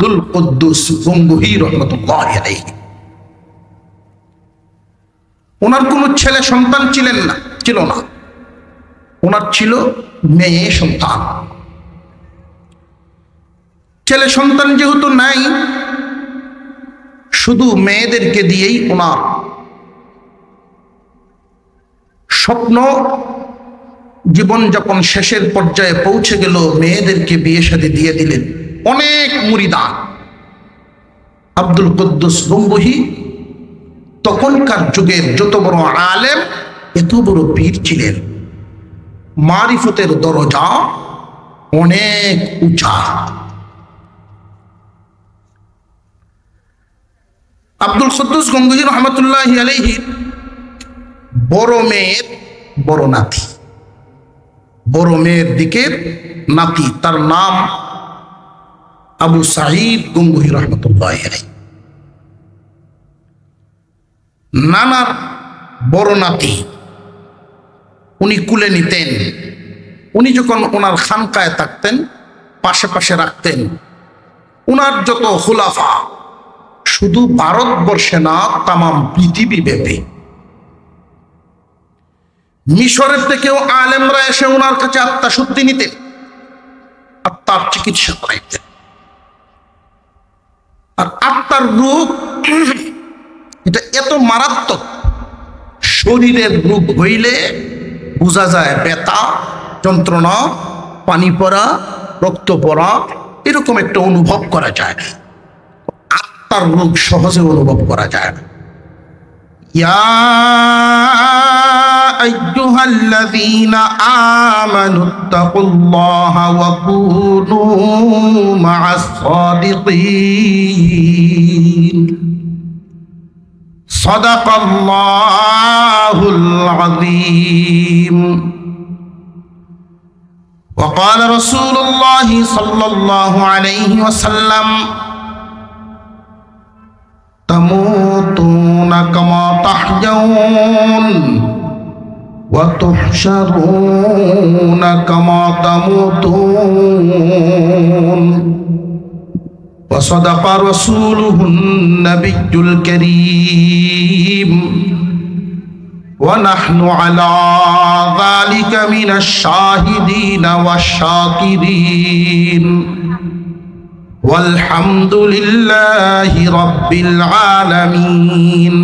আব্দুল কুদ্দুস গঙ্গুহি রহমতুল্লাহি আলাইহি। ওনার কোনো ছেলে সন্তান ছিল না, ওনার ছিল মেয়ে সন্তান। ছেলে সন্তান যেহেতু নাই, শুধু মেয়েদেরকে দিয়েই ওনার স্বপ্ন জীবনযাপন শেষের পর্যায়ে পৌঁছে গেল। মেয়েদেরকে বিয়ে শাদী দিয়ে দিলেন। অনেক মুরিদান। আব্দুল কুদ্দুস গঙ্গুহি তখনকার যুগের যত বড় আলেম, এত বড় পীর ছিলেন। মারিফতের দরজা অনেক উঁচা। আব্দুল কুদ্দুস গঙ্গুহি রহমতুল্লাহি আলাইহি বড় মেয়ের বড় নাতি, বড় মেয়ের দিকের নাতি, তার নাম আবু সাঈদ গঙ্গুহি রহমতুল্লাহি আলাইহি। নানার বড় নাতি উনি কুলে নিতেন। উনি যখন ওনার খানকায় থাকতেন, পাশে পাশে রাখতেন। ওনার যত খুলাফা, শুধু ভারতবর্ষে না, তামাম পৃথিবী ব্যাপী, মিশরের থেকেও আলেমরা এসে ওনার কাছে আত্মাশুদ্ধি নিতেন, আত্মার চিকিৎসা করাইতেন। আর আত্মার রোগ এটা এত মারাত্মক, শরীরের রোগ হইলে বোঝা যায় ব্যথা, যন্ত্রণা, পানি পড়া, রক্ত পড়া, এরকম একটা অনুভব করা যায়। আত্মার রোগ সহজে অনুভব করা যায় না। ইয়া আইয়ুহাল্লাযীনা আমানুত্তাকুল্লাহা ওয়া কুনু মা'আস সাদিকিন। সাদাকাল্লাহুল আযীম। وقال رسول الله صلى الله عليه وسلم تموتون كما تحيون وتحشرون كما تموتون وصدق رسوله النبي الكريم ونحن على ذلك من الشاهدين والشاكرين والحمد لله رب العالمين.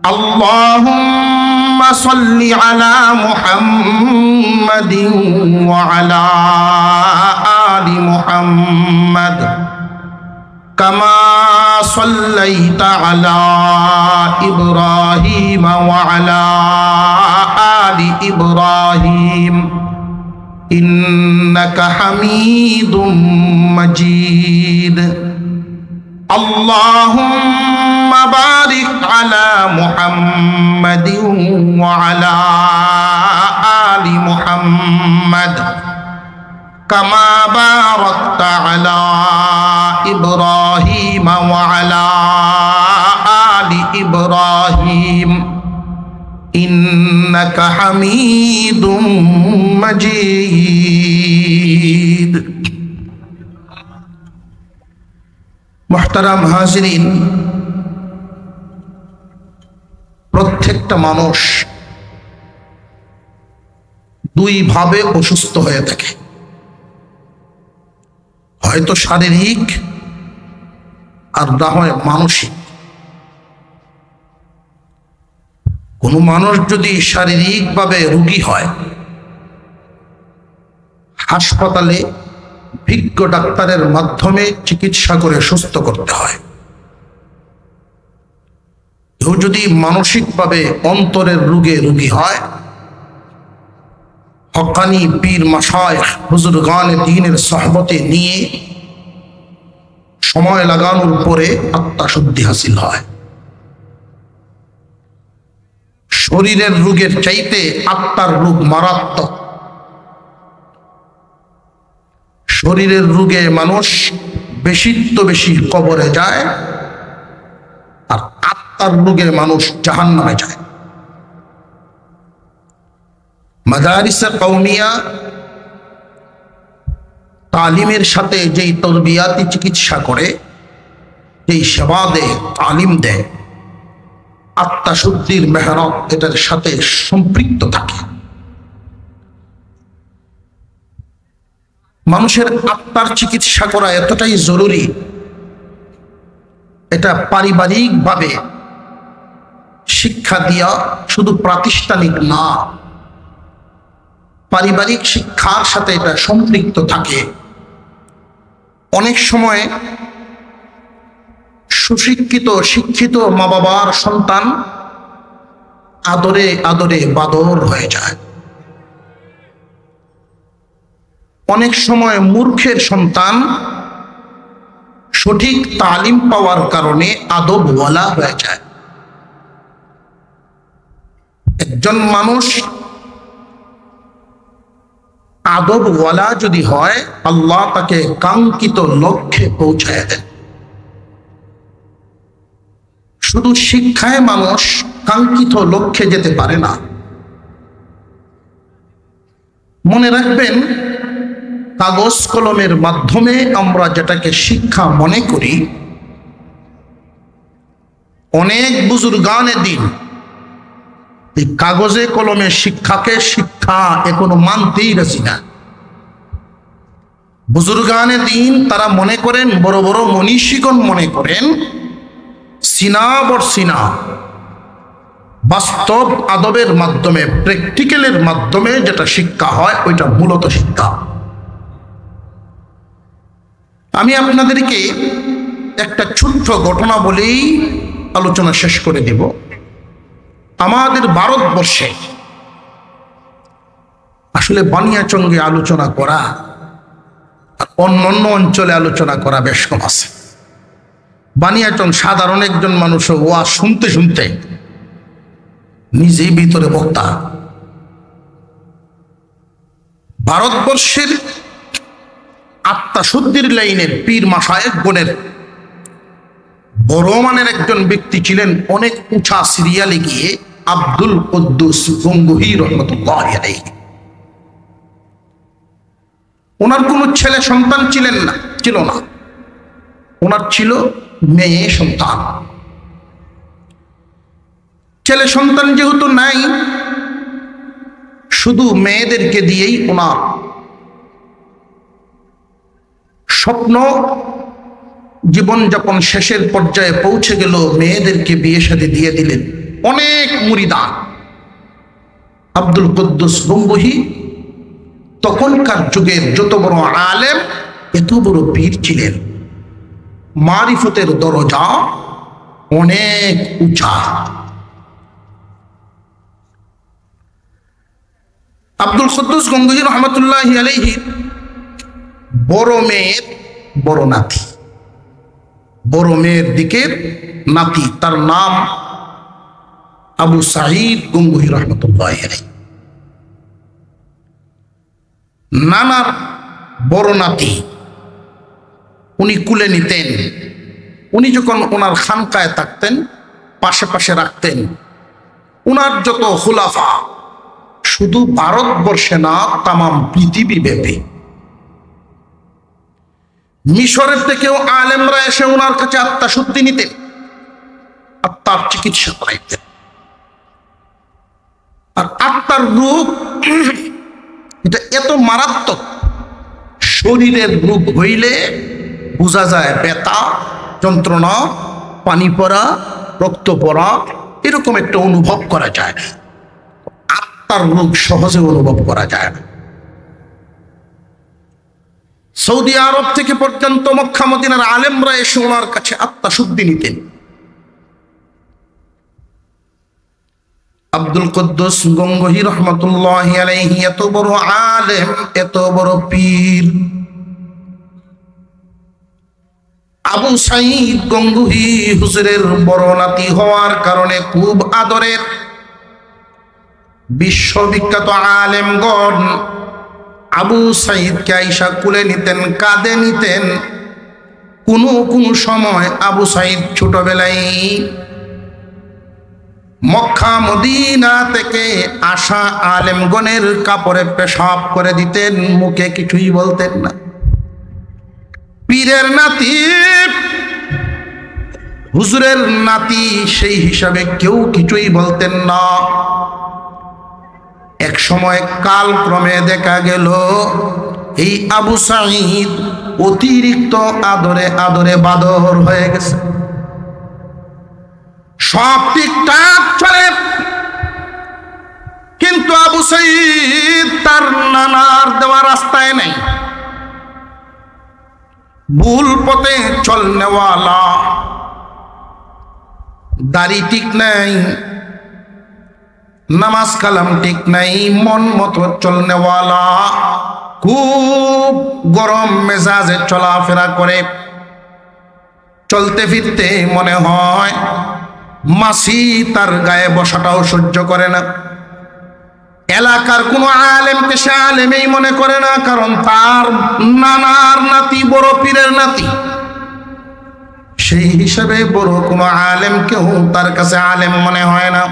اللهم صل على محمد وعلى آل محمد كما صليت على إبراهيم وعلى آل إبراهيم إنك حميد مجيد. اللهم بارك على محمد وعلى آل محمد كما باركت على إبراهيم وعلى آل إبراهيم إنك حميد مجيد. মুহতারাম হাজিরিন, প্রত্যেকটা মানুষ দুই ভাবে অসুস্থ হয়ে থাকে, হয়তো শারীরিক আর না হয় মানসিক। কোনো মানুষ যদি শারীরিকভাবে রোগী হয়, হাসপাতালে বিজ্ঞ ডাক্তারের মাধ্যমে চিকিৎসা করে সুস্থ করতে হয়। কেউ যদি মানসিকভাবে অন্তরের রোগে রোগী হয়, হক্কানি পীর মাশায়েখ বুজুর্গানে দ্বীনের সোহবতে নিয়ে সময় লাগানোর পরে আত্মাশুদ্ধি হাসিল হয়। শরীরের রোগের চাইতে আত্মার রোগ মারাত্মক। শরীরের রোগে মানুষ বেশি কবরে যায়, আর আত্মার রোগে মানুষ জাহান্নামে যায়। মাদারিসে কওমিয়া তালিমের সাথে যেই তরবিয়াতি চিকিৎসা করে, যেই সেবা দেয়, তালিম দেয়, আত্মাশুদ্ধির মেহনত এটার সাথে সম্পৃক্ত থাকে। মানুষের আত্মার চিকিৎসা করা এতটাই জরুরি, এটা পারিবারিকভাবে শিক্ষা দিয়া শুধু প্রাতিষ্ঠানিক না, পারিবারিক শিক্ষার সাথে এটা সম্পৃক্ত থাকে। অনেক সময় সুশিক্ষিত শিক্ষিত মা বাবার সন্তান আদরে আদরে বাদর হয়ে যায়। অনেক সময় মূর্খের সন্তান সঠিক তালিম পাওয়ার কারণে আদবওয়ালা হয়ে যায়। একজন মানুষ আদবওয়ালা যদি হয়, আল্লাহ তাকে কাঙ্ক্ষিত লক্ষ্যে পৌঁছায় দেন। শুধু শিক্ষায় মানুষ কাঙ্ক্ষিত লক্ষ্যে যেতে পারে না। মনে রাখবেন, কাগজ কলমের মাধ্যমে আমরা যেটাকে শিক্ষা মনে করি, অনেক বুজুর্গানে দিন এই কাগজে কলমে শিক্ষাকে শিক্ষা এখনো মানতেই রাজি না। বুজুর্গানে দিন তারা মনে করেন, বড় বড় মনীষীগণ মনে করেন, সিনা বর সিনা বাস্তব আদবের মাধ্যমে, প্র্যাকটিক্যালের মাধ্যমে যেটা শিক্ষা হয় ওইটা মূলত শিক্ষা। আমি আপনাদেরকে একটা ছোট্ট ঘটনা বলেই আলোচনা শেষ করে দেব। আমাদের ভারতবর্ষে আসলে বানিয়াচঙ্গে আলোচনা করা আর অন্যান্য অঞ্চলে আলোচনা করা বেশ কম আছে। বানিয়াচং সাধারণ একজন মানুষ ওয়াজ শুনতে শুনতে নিজেই ভিতরে বক্তা। ভারতবর্ষের আত্মাশুদ্ধির লাইনের পীর মাশায়েখ গণের বড় মানের একজন ব্যক্তি ছিলেন, অনেক উঁচা সিরিয়ালে গিয়ে আব্দুল কুদ্দুস গঙ্গুহি রহমতুল্লাহ আলাইহি। ওনার কোনো ছেলে সন্তান ছিল না, ওনার ছিল মেয়ে সন্তান। ছেলে সন্তান যেহেতু নাই, শুধু মেয়েদেরকে দিয়েই ওনার স্বপ্ন জীবনযাপন শেষের পর্যায়ে পৌঁছে গেল। মেয়েদেরকে বিয়ে শাদী দিয়ে দিলেন। অনেক মুরিদান। আব্দুল কুদ্দুস গঙ্গুহি তখনকার যুগের যত বড় আলেম, এত বড় পীর ছিলেন। মারিফতের দরজা অনেক উঁচা। আব্দুল কুদ্দুস গঙ্গুহি রহমতুল্লাহ আলাইহি বড় মেয়ের বড় নাতি, বড় মেয়ের দিকের নাতি, তার নাম আবু সাঈদ গঙ্গুহি রহমতুল্লাহ আলাইহি। নানার বড় নাতি উনি কুলে নিতেন। উনি যখন ওনার খানকায় থাকতেন, পাশে পাশে রাখতেন। ওনার যত খুলাফা, শুধু ভারতবর্ষে না, তামাম পৃথিবী ব্যাপী, মিশরের থেকেও আলেমরা এসে ওনার কাছে আত্মাশুদ্ধি নিতেন, আত্মার চিকিৎসা করাইতেন। আর আত্মার রোগ এটা এত মারাত্মক, শরীরের রোগ হইলে বোঝা যায় ব্যথা, যন্ত্রণা, পানি পড়া, রক্ত পড়া, এরকম একটা অনুভব করা যায় না। আত্মার রোগ সহজে অনুভব করা যায় না। সৌদি আরব থেকে পর্যন্ত মক্কা মদিনার আলেমরা এসে ওনার কাছে আত্মাশুদ্ধি নিতেন। আব্দুল কুদ্দুস গঙ্গুহি রহমতুল্লাহ আলাইহি এত বড় আলেম, এত বড় পীর। আবু সাঈদ গঙ্গুহি হুজুরের বড় নাতি হওয়ার কারণে খুব আদরের। বিশ্ববিখ্যাত আলেমগণ আবু সাঈদকে আইসা কুলে নিতেন, কাঁধে নিতেন। কোনো সময় আবু সাঈদ ছোটবেলায় মক্কা মদিনা থেকে আসা আলেমগণের কাপড়ে পেশাব করে দিতেন, মুখে কিছুই বলতেন না। পীরের নাতি, হুজুরের নাতি, সেই হিসাবে কেউ কিছুই বলতেন না। এক সময় কালক্রমে দেখা গেল এই আবু সাঈদ অতিরিক্ত আদরে আদরে বাদর হয়ে গেছে। সব ঠিকঠাক চলে, কিন্তু আবু সাঈদ তার নানার দেওয়া রাস্তায় নেই, ভুল পথে চলনেওয়ালা, দাড়ি ঠিক নাই, নামাজ কালাম ঠিক নাই, মন মতো চলনেওয়ালা, খুব গরম মেজাজে চলাফেরা করে। চলতে ফিরতে মনে হয় মাছি তার গায়ে বসাটাও সহ্য করে না। এলাকার কোনো আলেমকে সে আলেমেই মনে করে না, কারণ তার নানার নাতি বড় পীরের নাতি। সেই হিসাবে বড় কোনো আলেমকেও তার কাছে আলেম মনে হয় না।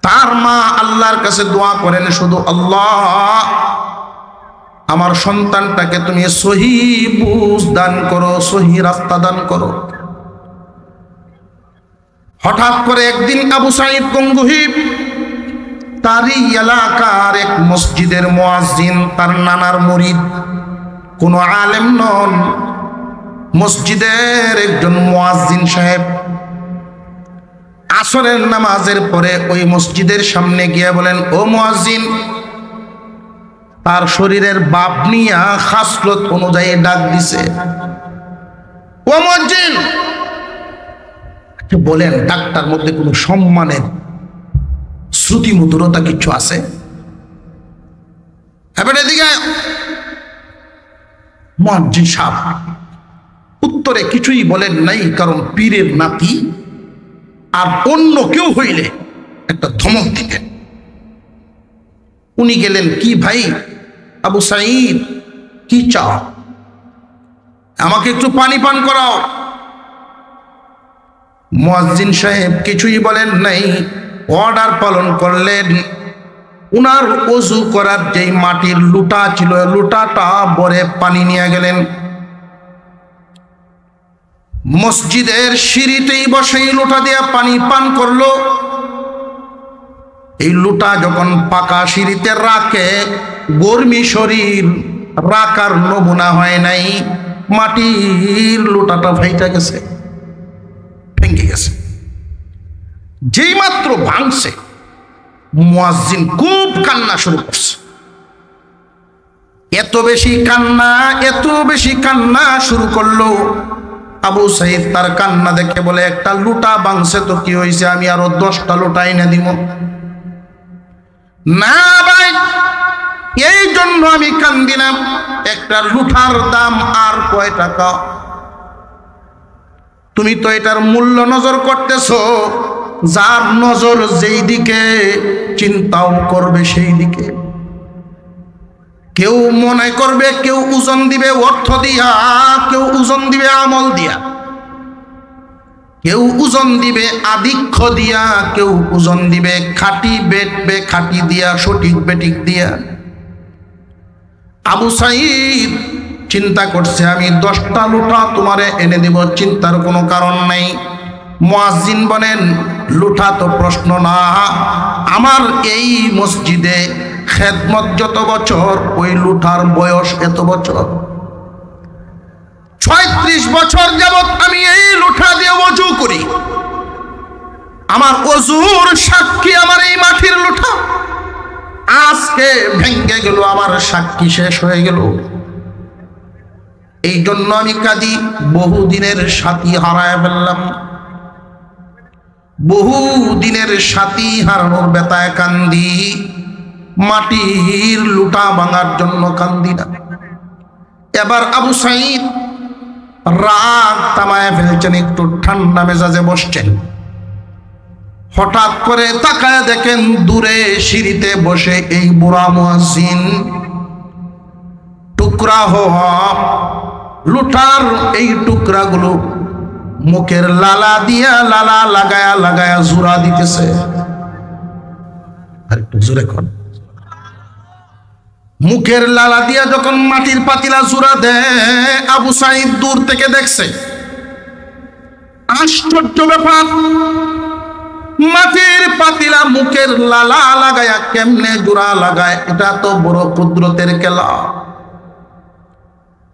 তার মা আল্লাহর কাছে দোয়া করেন শুধু, আল্লাহ আমার সন্তানটাকে তুমি সহি বুঝ দান করো, সহি রাস্তা দান করো। হঠাৎ করে একদিন আবু সাঈদ গঙ্গুহি তারই এলাকার এক মসজিদের মুয়াজ্জিন, তার নানার মুরিদ, কোনো আলেম নন, মসজিদের একজন মুয়াজ্জিন সাহেব, আসরের নামাজের পরে ওই মসজিদের সামনে গিয়ে বলেন, ও মুয়াজ্জিন, তার শরীরের বাপ নিয়া খাসলত অনুযায়ী ডাক দিছে, ও মুয়াজ্জিন বলেন ডাক্তার মধ্যে কোনো সম্মানের শ্রুতি মধুরতা কিছু আছে? এদিকে মুয়াজ্জিন সাহেব উত্তরে কিছুই বলেন নাই, কারণ পীরের নাতি আর অন্য কেউ হইলে একটা ধমক দিতেন। উনি গেলেন, কি ভাই আবু সাঈদ, কি চাও? আমাকে একটু পানি পান করাও। মুয়াজ্জিন সাহেব কিছুই বলেন নাই, অর্ডার পালন করলেন। উনার ওযু করার যেই মাটির লুটা ছিল, লুটাটা ভরে পানি নিয়ে গেলেন। মসজিদের সিঁড়িতেই বসে লুটা দিয়ে পানি পান করলো। এই লুটা যখন পাকা সিঁড়িতে রাখে, গরমি শরীর রাখার নমুনা হয় নাই, মাটির লুটাটা ভাইটা গেছে, ভেঙে গেছে। যেই মাত্র ভাঙছে, মুয়াজ্জিন খুব কান্না শুরু করছে। এত বেশি কান্না শুরু করলো। আবু সাঈদ তার কান্না দেখে বলে, একটা লুটা ভাঙছে তো কি হয়েছে, আমি আরো 10টা লুটা এনে দিব। না ভাই, এই জন্য আমি কান্দি না, একটা লুঠার দাম আর কয় টাকা? তুমি তো এটার মূল্য নজর করতেছো, যার নজর যেই দিকে চিন্তাও করবে সেই দিকে। কেউ মনে করবে, কেউ ওজন দিবে অর্থ দিয়া, কেউ ওজন দিবে আমল দিয়া, কেউ ওজন দিবে আধিক্য দিয়া, কেউ ওজন দিবে খাঁটি খাঁটি দিয়া, সঠিক বেঠিক দিয়া। আবু সাঈদ চিন্তা করছে, আমি 10টা লুটা তোমারে এনে দিব, চিন্তার কোনো কারণ নাই। মুয়াজ্জিন বলেন, লুঠা তো প্রশ্ন না, আমার এই মসজিদে খেদমত যত বছর, ওই লুঠার বয়স এত বছর। 36 বছর যাবত আমি এই লুঠা দিয়ে ওযু করি, আমার ওযুর সাক্ষী আমার এই মাটির লুঠা। আজকে ভেঙে গেল, আমার সাক্ষী শেষ হয়ে গেল। এই জন্য আমি কাঁদি, বহুদিনের সাথী হারায় ফেললাম। বহুদিনের সাথী হারানোর ব্যথায় কান্দি, মাটির লুটা ভাঙার জন্য কান্দি না। এবার আবু সাঈদ রাগ তামায় ফেলছেন, একটু ঠান্ডা মেজাজে বসছেন। হঠাৎ করে তাকায় দেখেন, দূরে সিঁড়িতে বসে এই বুড়া মুয়াজ্জিন, টুকরা হওয়া লুটার এই টুকরাগুলো মুখের লালা দিয়া, লালা লাগায়া লাগায়া জোড়া দিতেছে। আর একটু জোরে কর। মুখের লালা দিয়া যখন মাটির পাতিলা জুড়া দেয়, আবু সাঈদ দূর থেকে দেখছে। আশ্চর্য ব্যাপার, মাটির পাতিলা মুখের লালা লাগায়া কেমনে জোড়া লাগায়, এটা তো বড় কুদরতের খেলা।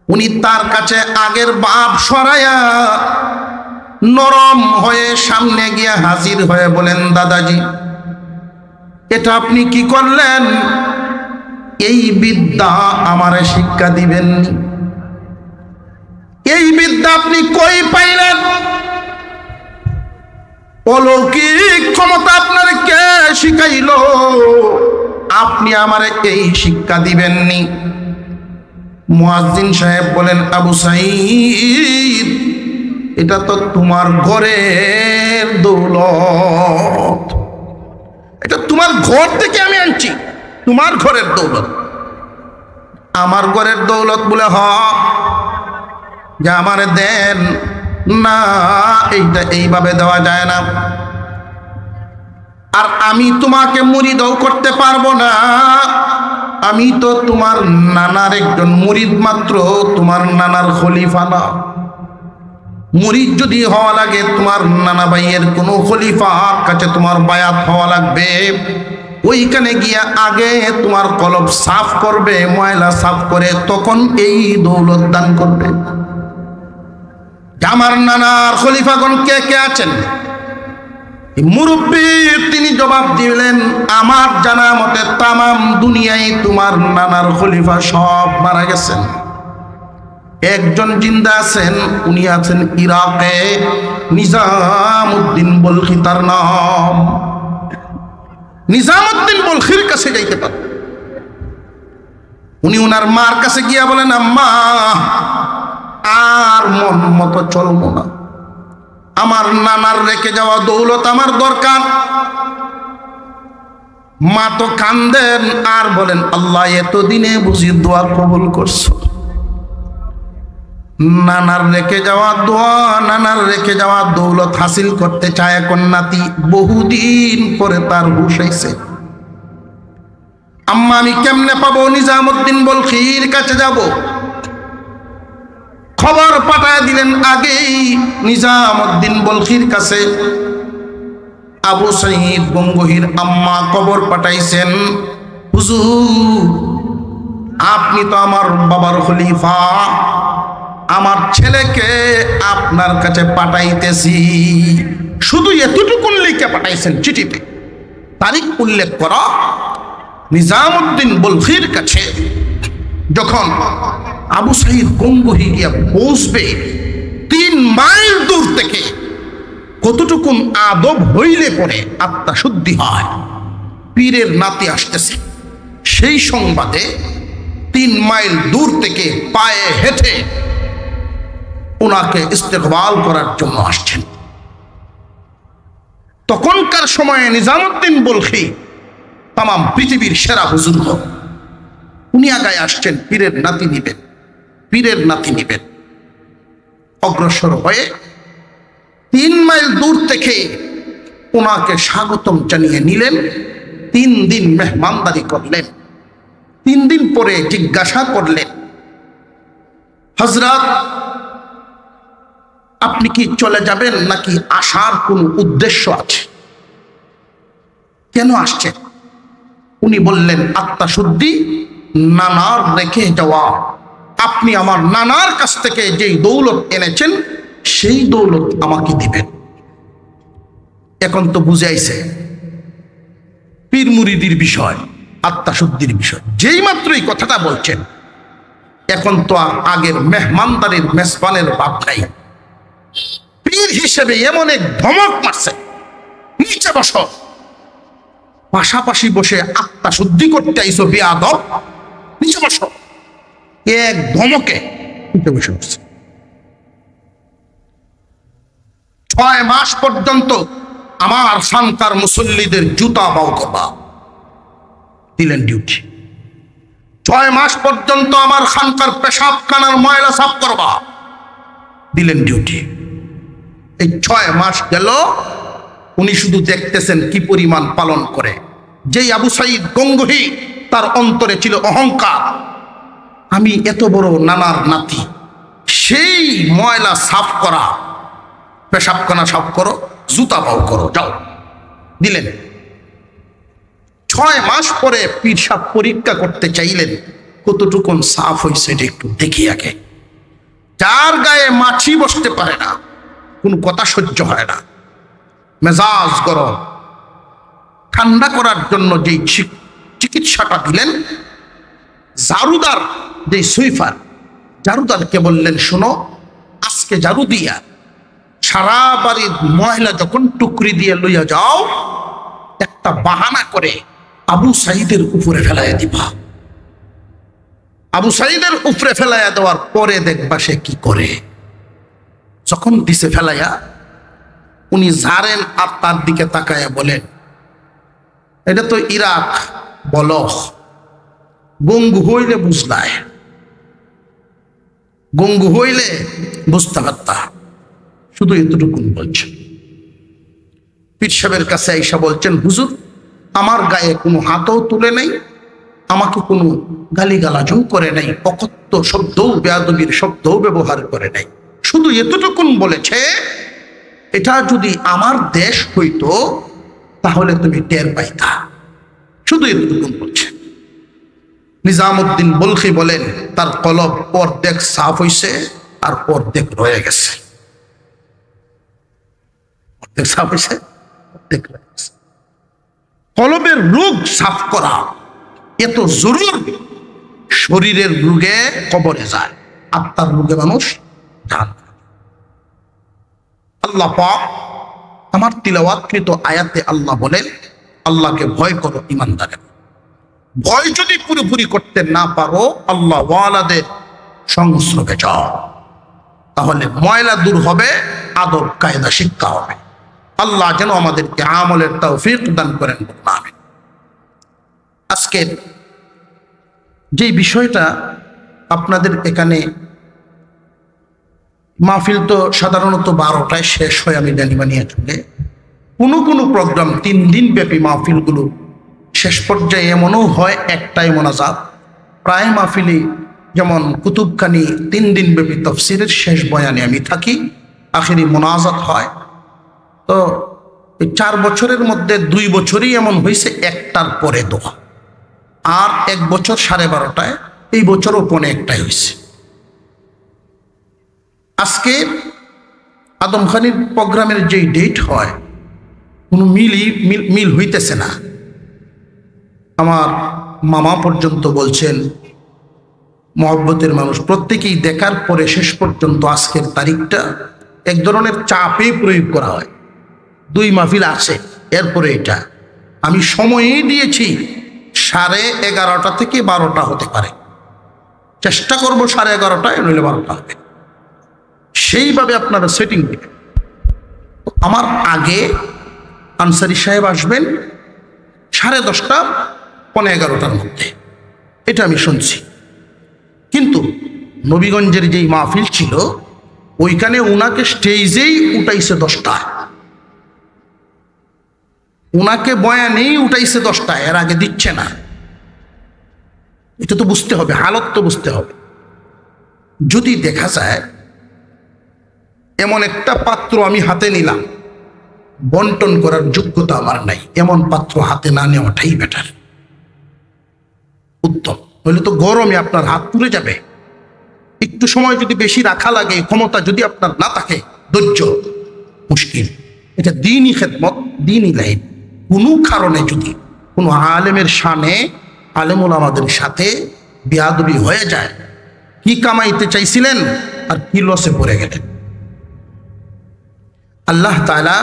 উনি তার কাছে আগের বাপ সরাইয়া নরম হয়ে সামনে গিয়া হাজির হয়ে বলেন, দাদাজি এটা আপনি কি করলেন? এই বিদ্যা আমারে শিক্ষা দিবেন? এই বিদ্যা আপনি কই পাইলেন? অলৌকিক ক্ষমতা আপনার কে শিখাইল? আপনি আমারে এই শিক্ষা দিবেননি? মুয়াজ্জিন সাহেব বলেন, আবু সাঈদ এটা তো তোমার ঘরের দৌলত, এটা তোমার ঘর থেকে আমি আনছি, তোমার ঘরের দৌলত। আমার ঘরের দৌলত বলে হক যে আমারে দেন না, এইটা এইভাবে দেওয়া যায় না। আর আমি তোমাকে মুরিদও করতে পারবো না, আমি তো তোমার নানার একজন মুরিদ মাত্র, তোমার নানার খলিফা না। মুরিদ যদি হওয়া লাগে তোমার নানা ভাইয়ের কোনো খলিফার কাছে তোমার বায়াত হওয়া লাগবে। ওইখানে গিয়া আগে তোমার কলব সাফ করবে, ময়লা সাফ করে তখন এই দৌলত দান করবে। আমার নানার খলিফাগণ কে কে আছেন? মুরব্বী তিনি জবাব দিলেন, আমার জানা মতে তামাম দুনিয়ায় তোমার নানার খলিফা সব মারা গেছেন। একজন জিন্দা আছেন, উনি আছেন ইরাকে, নিজামউদ্দিন বলখি তার নাম। নিজামউদ্দিন বলখির কাছে যাইতে পারেন। উনি ওনার মার কাছে গিয়া বলেন, আম্মা আর মন মতো চলবো না, আমার নানার রেখে যাওয়া দৌলত আমার দরকার। মা তো কান্দেন আর বলেন, আল্লাহ এতদিনে বুঝি দোয়া কবুল করছো। নানার রেখে যাওয়া দোয়া, নানার রেখে যাওয়া দৌলত হাসিল করতে চায় এখন নাতি। বহুদিন পরে তার হুঁশ হইছে। আম্মা আমি কেমনে পাবো? নিজামউদ্দিন বলখির কাছে যাব। খবর পাঠায় দিলেন আগেই নিজামউদ্দিন বলখির কাছে। আবু সাঈদ গঙ্গোহীর আম্মা খবর পাঠাইছেন, হুজুর আপনি তো আমার বাবার খলিফা, আমার ছেলেকে আপনার কাছে পাঠাইতেছি। শুধু এতটুকু লিখে পাঠাইছেন চিঠিতে, তারিখ উল্লেখ করা। নিজামউদ্দিন বলখির কাছে যখন আবু সাঈদ গঙ্গোহী গিয়া পৌঁছবে, 3 মাইল দূর থেকে কতটুকুন আদব হইলে পরে আত্মা শুদ্ধি হয়, পীরের নাতি আসতেছে, সেই সংবাদে 3 মাইল দূর থেকে পায়ে হেঁটে ওনাকে ইস্তেকবাল করার জন্য আসছেন। তখনকার সময়ে নিজামউদ্দিন বলখি তামাম পৃথিবীর সেরা বুজুর্গ, উনি আগায় আসছেন, পীরের নাতি নিবেন, পীরের নাতি নিবেন। অগ্রসর হয়ে 3 মাইল দূর থেকে ওনাকে স্বাগতম জানিয়ে নিলেন। 3 দিন মেহমানদারি করলেন। 3 দিন পরে জিজ্ঞাসা করলেন, হযরত আপনি কি চলে যাবেন নাকি আসার কোনো উদ্দেশ্য আছে? কেন আসছেন? উনি বললেন, আত্মা শুদ্ধি, নানার রেখে যাওয়া। আপনি আমার নানার কাছ থেকে যেই দৌলত এনেছেন সেই দৌলত আমাকে দিবেন। এখন তো বুঝাইছে পীর মুরিদির বিষয়, আত্মা শুদ্ধির বিষয়। যেই মাত্র এই কথাটা বলছেন, এখন তো আর আগের মেহমানদারির মেজবানের বাপ নাই। পীর হিসেবে এমন এক ধমক মারছে, নিচে বসো, পাশাপাশি বসে আত্মা শুদ্ধি করতে আইসো বেয়াদব, নিচে বসো। এক ধমকে নিচে বসে বসছে। 6 মাস পর্যন্ত আমার খানকার মুসল্লিদের জুতা বাও করবা, দিলেন ডিউটি। 6 মাস পর্যন্ত আমার খানকার পেশাবখানার ময়লা সাফ করবা, দিলেন ডিউটি। এই 6 মাস গেল, উনি শুধু দেখতেছেন কি পরিমাণ পালন করে। যেই আবু সাঈদ গঙ্গোহী তার অন্তরে ছিল অহংকার, আমি এত বড় নানার নাতি, সেই ময়লা সাফ করা, পেশাবখানা সাফ করো, জুতা পাও করো, যাও দিলেন। 6 মাস পরে পীর সাহেব পরীক্ষা করতে চাইলেন কতটুকুন সাফ হয়েছে এটা একটু দেখি আগে। যার গায়ে মাছি বসতে পারে না, কোনো কথা সহ্য হয় না, মেজাজ গরম, ঠান্ডা করার জন্য যেই চিকিৎসাটা দিলেন, জারুদার যে সুইফার, জারুদারকে বললেন, শোনো, আজকে জারু দিয়া সারা বাড়ির ময়লা যখন টুকরি দিয়ে লইয়া যাও, একটা বাহানা করে আবু সাইদের উপরে ফেলাইয়া দিবা। আবু সাইদের উপরে ফেলাইয়া দেওয়ার পরে দেখবা সে কি করে। যখন দিছে ফেলাইয়া, উনি ঝাড়েন আর তার দিকে তাকায়া বলেন, এটা তো ইরাক বলখ, গঙ্গু হইলে বুঝলায়, গঙ্গু হইলে বুঝতে পারতা। শুধু এতটুকুন বলছেন। পীর সাহেবের কাছে আইসা বলছেন, হুজুর, আমার গায়ে কোনো হাতও তুলে নাই, আমাকে কোনো গালিগালাজও করে নাই, অকথ্য শব্দও, বেয়াদবির শব্দও ব্যবহার করে নাই, শুধু এতটুকুন বলেছে, এটা যদি আমার দেশ হইতো তাহলে তুমি টের পাইতা। শুধু এতটুকুন বলছে। নিজামুদ্দিন বলখি বলেন, তার কলব অর্ধেক সাফ হইছে আর অর্ধেক রয়ে গেছে। অর্ধেক সাফ হইছে, অর্ধেক রয়ে গেছে। কলবের রোগ সাফ করা এত জরুরি। শরীরের রোগে কবরে যায়, আত্মার রোগে মানুষ জান। আল্লাহ পাক আমার তিলাওয়াতকৃত আয়াতে আল্লাহ বলেন, আল্লাহকে ভয় করো ইমানদারের। ভয় যদি পুরোপুরি করতে না পারো, আল্লাহ ওয়ালাদের সংস্রবে যাও, তাহলে ময়লা দূর হবে, আদব কায়দা শিক্ষা হবে। আল্লাহ যেন আমাদেরকে আমলের তৌফিক দান করেন। আমিন। আজকের যে বিষয়টা আপনাদের এখানে, মাহফিল তো সাধারণত 12টায় শেষ হয়, আমি জানি বানিয়ে চলে। কোনো কোনো প্রোগ্রাম 3 দিন ব্যাপী মাহফিলগুলো শেষ পর্যায়ে এমনও হয় একটাই মোনাজাত। প্রায় মাহফিলে, যেমন কুতুবখানি 3 দিন ব্যাপী তফসিরের শেষ বয়ানে আমি থাকি, আখেরি মোনাজাত হয়। তো এই 4 বছরের মধ্যে 2 বছরই এমন হয়েছে একটার পরে দোয়া, আর 1 বছর 12:30টায়, এই বছরও 1:45 হয়েছে। আজকে আদমখানির প্রোগ্রামের যেই ডেট হয়, কোনো মিল হইতেছে না। আমার মামা পর্যন্ত বলছেন, মহব্বতের মানুষ প্রত্যেকেই দেখার পরে শেষ পর্যন্ত আজকের তারিখটা এক ধরনের চাপে প্রয়োগ করা হয়। 2 মাহফিল আছে, এরপরে এটা আমি সময়ই দিয়েছি 11:30 থেকে 12টা হতে পারে, চেষ্টা করব 11:30টায়, নইলে 12টা হবে, সেইভাবে আপনারা সেটিং দিবেন। আমার আগে আনসারি সাহেব আসবেন 10:30, 11:15টার মধ্যে, এটা আমি শুনছি। কিন্তু নবীগঞ্জের যেই মাহফিল ছিল, ওইখানে উনাকে স্টেজেই উঠাইছে 10টায়, উনাকে বয়ানেই উঠাইছে 10টায়, এর আগে দিচ্ছে না। এটা তো বুঝতে হবে, হালত তো বুঝতে হবে। যদি দেখা যায় এমন একটা পাত্র আমি হাতে নিলাম, বন্টন করার যোগ্যতা আমার নাই, এমন পাত্র হাতে না নেওয়াটাই বেটার, উত্তম। হইলে তো গরমে আপনার হাত পুড়ে যাবে। একটু সময় যদি বেশি রাখা লাগে, ক্ষমতা যদি আপনার না থাকে, ধৈর্য, মুশকিল। এটা দিনই খেদমত, দিনই লাইন। কোনো কারণে যদি কোনো আলেমের শানে, আলেমুল আমাদের সাথে বেয়াদবি হয়ে যায়, কি কামাইতে চাইছিলেন আর কি লসে পড়ে গেলেন। আল্লাহ তাআলা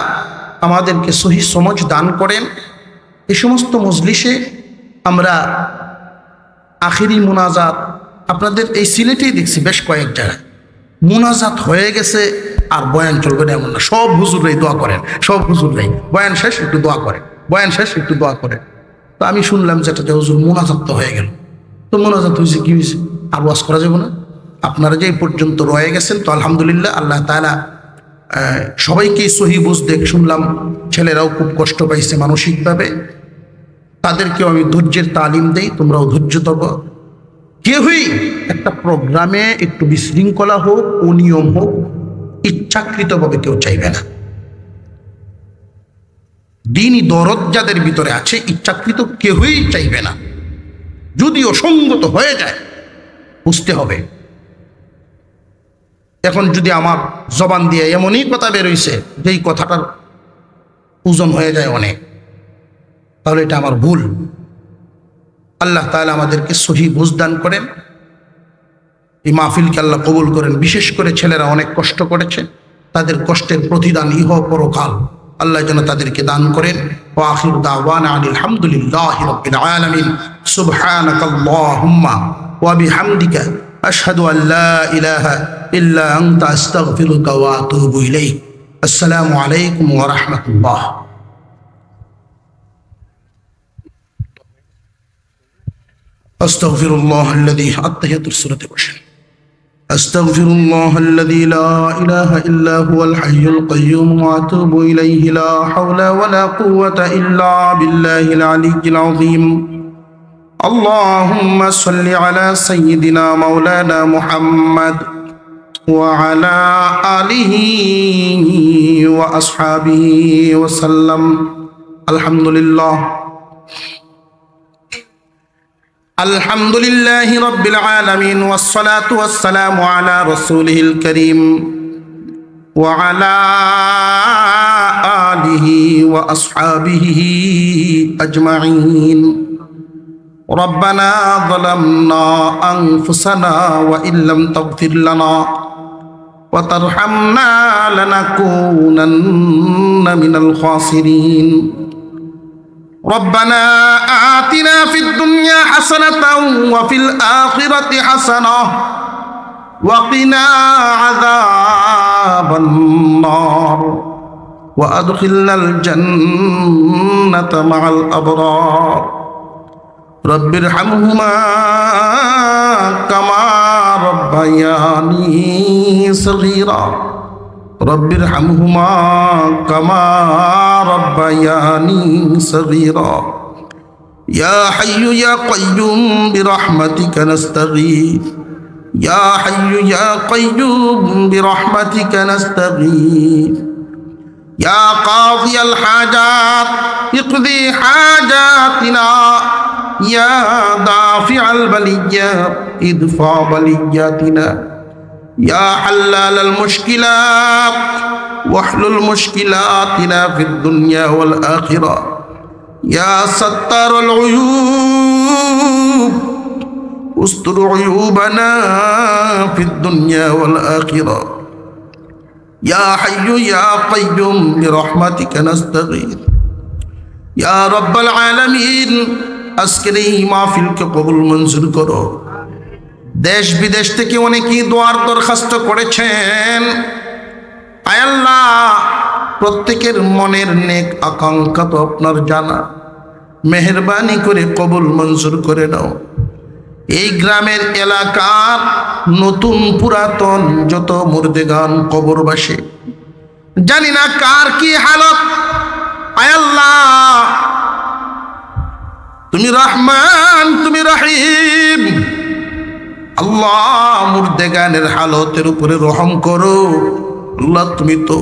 আমাদেরকে সহি সমঝ দান করেন। এই সমস্ত মজলিসে আমরা আখিরি মুনাজাত, আপনাদের এই সিলেটেই দেখছি বেশ কয়েক জায়গায় মুনাজাত হয়ে গেছে, আর বয়ান চলবে না এমন না। সব হুজুররাই দোয়া করেন, সব হুজুররাই বয়ান শেষ একটু দোয়া করেন, বয়ান শেষ একটু দোয়া করেন। তো আমি শুনলাম যেটা, যে হুজুর মুনাজাত তো হয়ে গেল। তো মুনাজাত হয়েছে, কি হয়েছে, আর ওয়াজ করা যাবে না? আপনারা যে এই পর্যন্ত রয়ে গেছেন, তো আলহামদুলিল্লাহ, আল্লাহ তাআলা সবাইকে সহি বুঝ দেখ। শুনলাম ছেলেরাও খুব কষ্ট পাইছে মানসিকভাবে, তাদেরকেও আমি ধৈর্যের তালিম দেই, তোমরাও ধৈর্য ধরো। কেউই একটা প্রোগ্রামে একটু বিশৃঙ্খলা হোক, অনিয়ম হোক, ইচ্ছাকৃতভাবে কেউ চাইবে না। দ্বীনি দরদ যাদের ভিতরে আছে, ইচ্ছাকৃত কেউই চাইবে না। যদি অসঙ্গত হয়ে যায় বুঝতে হবে। এখন যদি আমার জবান দিয়ে এমনই কথা বেরোইছে যেই কথাটার ওজন হয়ে যায় অনেক, তাহলে এটা আমার ভুল। আল্লাহ তাআলা আমাদেরকে সহি বুঝদান করেন, এই মাহফিলকে আল্লাহ কবুল করেন। বিশেষ করে ছেলেরা অনেক কষ্ট করেছে, তাদের কষ্টের প্রতিদান ইহ পরকাল আল্লাহ যেন তাদেরকে দান করেন। ওয়া আখিরু দাওয়ানা আনিল হামদুলিল্লাহি রাব্বিল আলামিন। সুবহানাকাল্লাহুম্মা ওয়া বিহামদিকা আশহাদু আল লা ইলাহা ইল্লা আনতা আস্তাগফিরুকা ওয়া আতুবু ইলাইক। আসসালামু আলাইকুম ওয়া রাহমাতুল্লাহ। আস্তাগফিরুল্লাহ আল্লাযী আত্তাহিয়াতুস সূরাতে বসেন। أستغفر الله الذي لا إله إلا هو الحي القيوم وأتوب إليه لا حول ولا قوة إلا بالله العلي العظيم. اللهم صل على سيدنا مولانا محمد وعلى آله وأصحابه وسلم. الحمد لله. الحمد لله رب العالمين والصلاة والسلام على رسوله الكريم وعلى آله وأصحابه أجمعين. ربنا ظلمنا أنفسنا وإن لم تغفر لنا وترحمنا لنكونن من الخاسرين. ربنا آتنا في الدنيا حسنة وفي الآخرة حسنة وقنا عذاب النار وأدخلنا الجنة مع الأبرار. رب ارحمهما كما ربياني صغيرا. رب ارحمهما كما ربياني صغيرا. يا حي يا قيوم برحمتك نستغيث. يا حي يا قيوم برحمتك نستغيث. يا قاضي الحاجات اقضي حاجاتنا. يا دافع البليات ادفع بلياتنا. يا حلال المشكلات واحلل مشكلاتنا في الدنيا والآخرة. يا ستار العيوب استر عيوبنا في الدنيا والآخرة. يا حي يا قيوم برحمتك نستغيث. يا رب العالمين আজকের এই মাহফিলকে কবুল মঞ্জুর করো। দেশ বিদেশ থেকে অনেকেই দোয়ার দরখাস্ত করেছেন। আয় আল্লাহ, প্রত্যেকের মনের নেক আকাঙ্ক্ষা তো আপনার জানা, মেহেরবানি করে কবুল মঞ্জুর করে নাও। এই গ্রামের এলাকার নতুন পুরাতন যত মুর্দেগান কবরবাসী, জানি না কার কি হালত। আয় আল্লাহ, তুমি রহমান, তুমি রহিম। আল্লাহ, মুর্দেগানের হালতের উপরে রহম করো। আল্লাহ, তুমি তো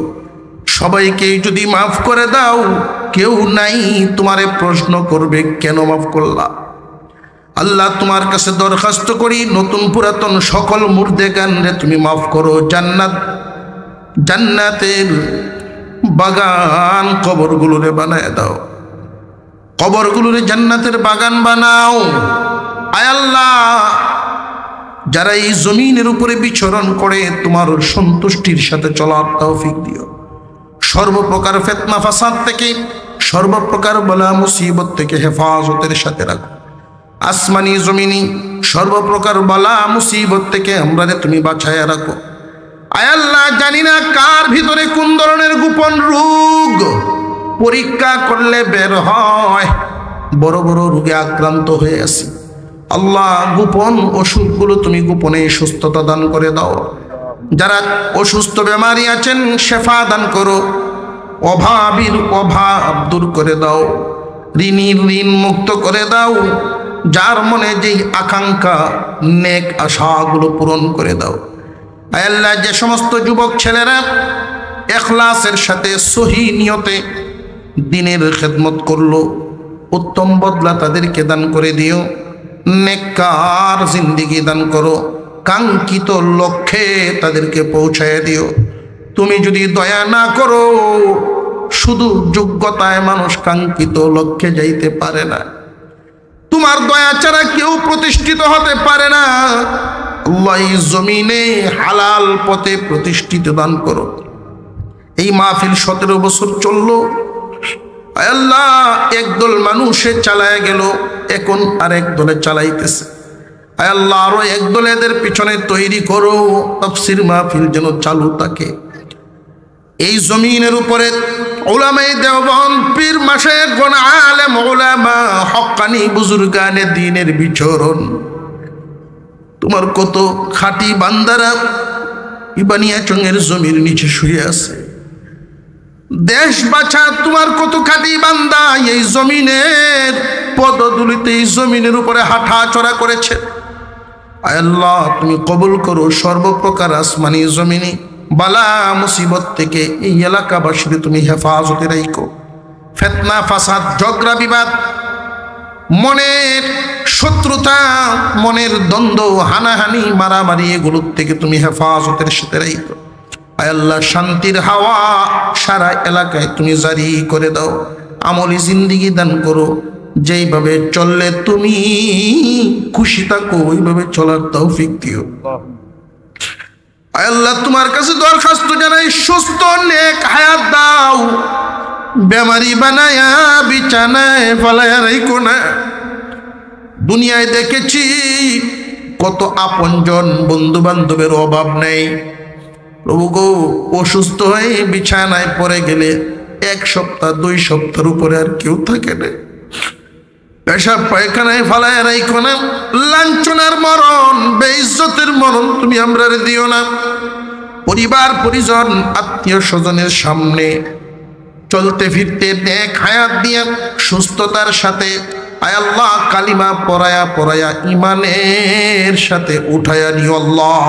সবাইকে যদি মাফ করে দাও, কেউ নাই তোমারে প্রশ্ন করবে কেন মাফ করলা। আল্লাহ, তোমার কাছে দরখাস্ত করি, নতুন পুরাতন সকল মুর্দেগানরে তুমি মাফ করো। জান্নাতের বাগান কবরগুলোরে বানায় দাও। কবরগুলোরে জান্নাতের বাগান বানাও। আয় আল্লাহ, যারা এই জমিনের উপরে বিচরণ করে তোমার সন্তুষ্টির সাথে চলার তৌফিক দিও। সর্বপ্রকার ফিতনা ফাসাদ থেকে, সর্বপ্রকার বলা মুসিবত থেকে হেফাজতের সাথে রাখো। আসমানি জমিনি সর্বপ্রকার বলা মুসিবত থেকে আমরারে তুমি বাঁচায়া রাখো। আয় আল্লাহ, জানি না কার ভিতরে কোন ধরনের গোপন রোগ পরীক্ষা করলে বের হয়। বড় বড় রোগে আক্রান্ত হয়ে আছি। আল্লাহ, গোপন অসুখগুলো তুমি গোপনে সুস্থতা দান করে দাও। যারা অসুস্থ বেমারি আছেন, শেফা দান করো। অভাবীর অভাব দূর করে দাও। ঋণীর ঋণ মুক্ত করে দাও, যার মনে যেই আকাঙ্ক্ষা নেক আশাগুলো পূরণ করে দাও। আয় আল্লাহ, যে সমস্ত যুবক ছেলেরা ইখলাসের সাথে সহি নিয়তে দ্বীনের খেদমত করলো, উত্তম বদলা তাদেরকে দান করে দিও। নেককার জিন্দেগি দান করো, কাঙ্ক্ষিত লক্ষ্যে তাদেরকে পৌঁছায় দিও। তুমি যদি দয়া না করো, শুধু যোগ্যতায় মানুষ কাঙ্ক্ষিত লক্ষ্যে যাইতে পারে না। তোমার দয়া ছাড়া কেউ প্রতিষ্ঠিত হতে পারে না। আল্লাহ, এই জমিনে হালাল পথে প্রতিষ্ঠিত দান করো। এই মাহফিল 17 বছর চললো। আল্লাহ, একদল মানুষে চালায় গেল, এখন আরেক দলে চালাইতেছে। আল্লাহ, আরো একদল এদের পিছনে তৈরি করো, তাফসীর মাহফিল যেন চালু থাকে। এই জমিনের উপরে উলামায়ে দেওবন্দ, পীর মাশায়েখগণ, আলেম উলামা, হক্কানি বুজুর্গানে দ্বীনের বিচরণ। তোমার কত খাঁটি বান্দারা ইবানিয়াচংয়ের জমির নিচে শুয়ে আছে। দেশ বাঁচা তোমার কত খাঁটি বান্দা এই জমিনের পদধূলিতে, এই জমিনের উপরে হাঁটা চড়া করেছে। আয় আল্লাহ, তুমি কবুল করো সর্বপ্রকার আসমানি জমিনি বালা মুসিবত থেকে এই এলাকাবাসীকে তুমি হেফাজতে রাখো। ফিতনা, ফাসাদ, ঝগড়া বিবাদ, মনের শত্রুতা, মনের দ্বন্দ্ব, হানাহানি, মারামারি, এগুলোর থেকে তুমি হেফাজতের সাথে রাখো। আয় আল্লাহ, শান্তির হাওয়া সারা এলাকায় তুমি জারি করে দাও। আমলি জিন্দেগি দান করো, যেইভাবে চললে তুমি খুশি থাকো ওইভাবে চলার তৌফিক দিও। আয় আল্লাহ, তোমার কাছে দরখাস্ত জানাই, সুস্থ নেক হায়াত দাও। বেমারি বানায়া বিছানায় ফালায়া রাখো না। দুনিয়ায় দেখেছি কত আপনজন বন্ধু বান্ধবের অভাব নেই। প্রভু গো, অসুস্থ হয়ে বিছানায় পড়ে গেলে 1 সপ্তাহ 2 সপ্তাহের উপরে আর কেউ থাকে না। পেশাব পায়খানায় ফালায় রাখো না। লাঞ্ছনার মরণ, বেইজ্জতের মরণ তুমি আমরা দিও না। পরিবার পরিজন আত্মীয় স্বজনের সামনে চলতে ফিরতে নেক হায়াত দিয়ে সুস্থতার সাথে আয় আল্লাহ কালিমা পড়ায়া পড়ায়া ইমানের সাথে উঠায়া নিও আল্লাহ।